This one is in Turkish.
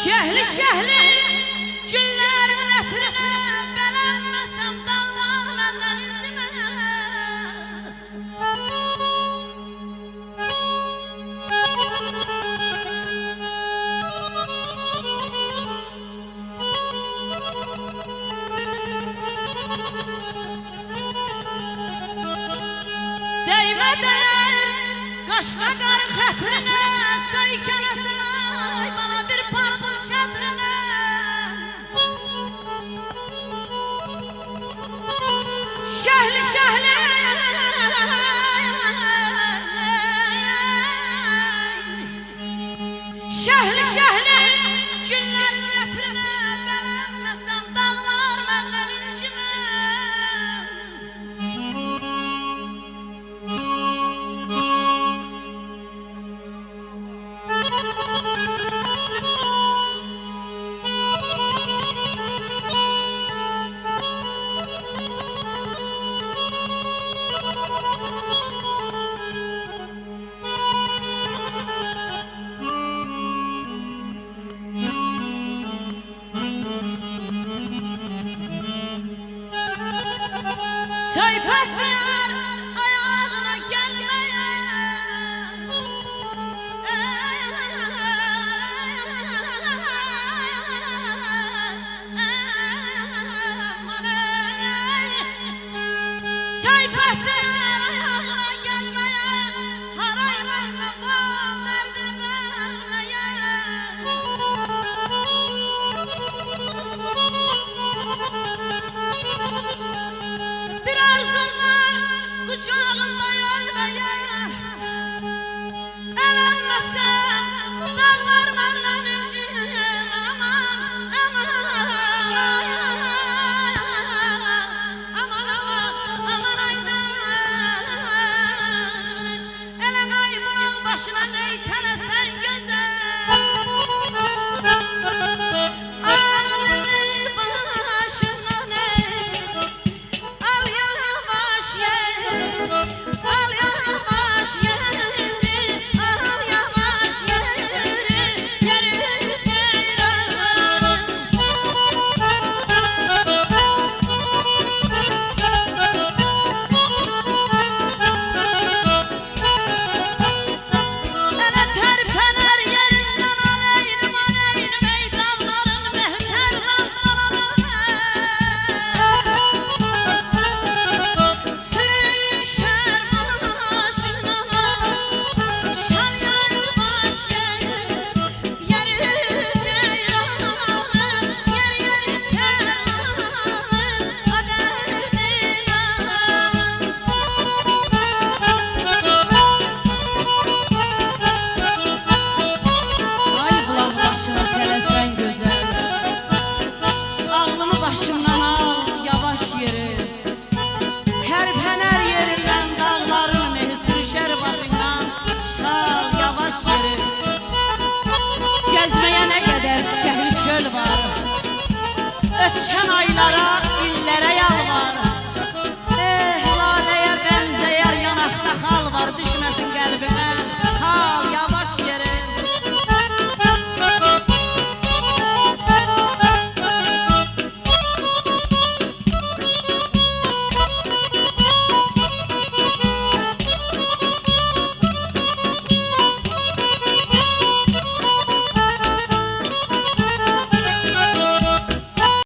Şehli şehli günlerin etrine belenmesem dağlar benden içime. Değme değer kaşla karın xətrine söykələsin ay bana bir pardon şətrine. Şəhli şəhli şəhli şəhli günlərin ətrine belenmesem dağlar məndən incime. Söhbət diyar ayağına gelmeye. Söhbət diyar ayağına gelmeye. Haray verme bal derdini vermeye. Bir arzum var kucağında ölmeye. Elenmesen